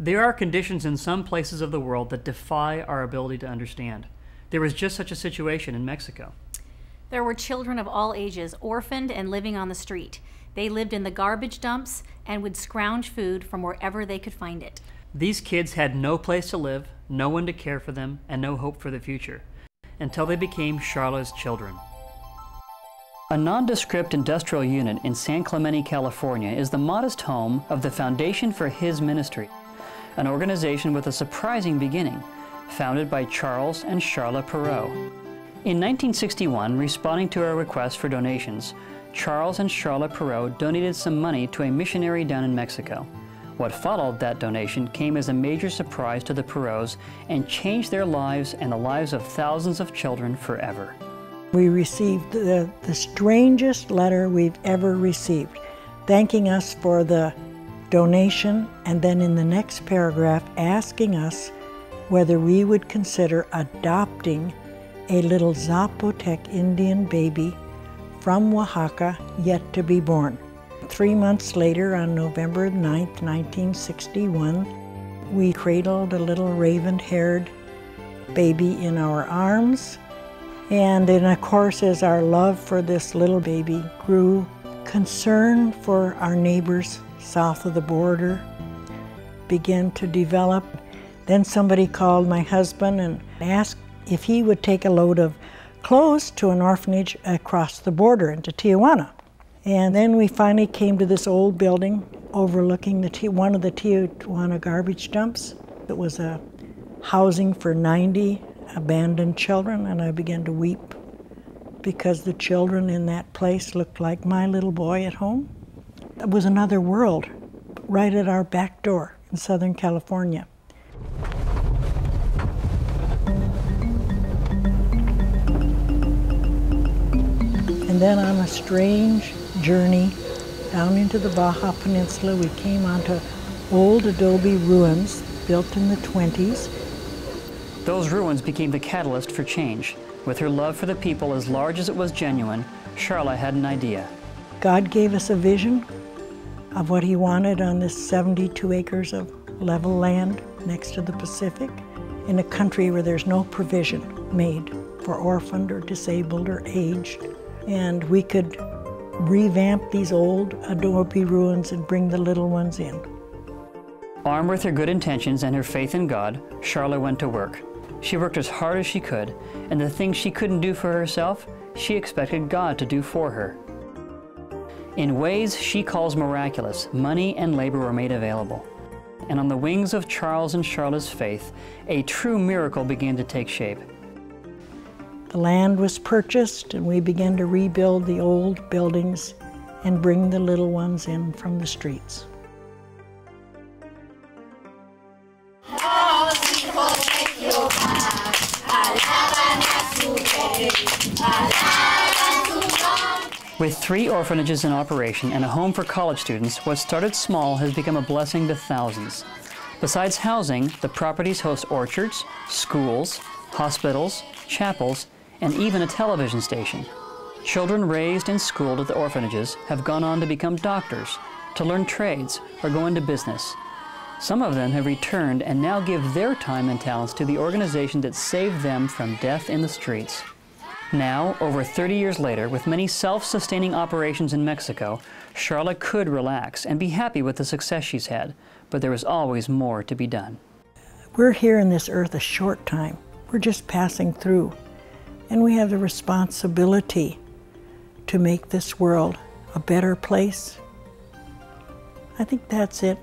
There are conditions in some places of the world that defy our ability to understand. There was just such a situation in Mexico. There were children of all ages, orphaned and living on the street. They lived in the garbage dumps and would scrounge food from wherever they could find it. These kids had no place to live, no one to care for them, and no hope for the future, until they became Charla's children. A nondescript industrial unit in San Clemente, California is the modest home of the Foundation for His Ministry, an organization with a surprising beginning, founded by Charles and Charla Pereau. In 1961, responding to a request for donations, Charles and Charla Pereau donated some money to a missionary down in Mexico. What followed that donation came as a major surprise to the Pereaus and changed their lives and the lives of thousands of children forever. We received the strangest letter we've ever received, thanking us for the donation, and then in the next paragraph asking us whether we would consider adopting a little Zapotec Indian baby from Oaxaca yet to be born. 3 months later, on November 9th, 1961, we cradled a little raven-haired baby in our arms. And then, of course, as our love for this little baby grew, concern for our neighbors south of the border began to develop. Then somebody called my husband and asked if he would take a load of clothes to an orphanage across the border into Tijuana. And then we finally came to this old building overlooking one of the Tijuana garbage dumps. It was a housing for 90 abandoned children, and I began to weep because the children in that place looked like my little boy at home. It was another world right at our back door in Southern California. And then on a strange journey down into the Baja Peninsula, we came onto old adobe ruins built in the 20s. Those ruins became the catalyst for change. With her love for the people as large as it was genuine, Charla had an idea. God gave us a vision of what He wanted on this 72 acres of level land next to the Pacific, in a country where there's no provision made for orphaned or disabled or aged. And we could revamp these old adobe ruins and bring the little ones in. Armed with her good intentions and her faith in God, Charla went to work. She worked as hard as she could, and the things she couldn't do for herself, she expected God to do for her. In ways she calls miraculous, money and labor were made available. And on the wings of Charles and Charla's faith, a true miracle began to take shape. The land was purchased, and we began to rebuild the old buildings and bring the little ones in from the streets. With 3 orphanages in operation and a home for college students, what started small has become a blessing to thousands. Besides housing, the properties host orchards, schools, hospitals, chapels, and even a television station. Children raised and schooled at the orphanages have gone on to become doctors, to learn trades, or go into business. Some of them have returned and now give their time and talents to the organization that saved them from death in the streets. Now, over 30 years later, with many self-sustaining operations in Mexico, Charla could relax and be happy with the success she's had, but there is always more to be done. We're here in this earth a short time. We're just passing through, and we have the responsibility to make this world a better place. I think that's it.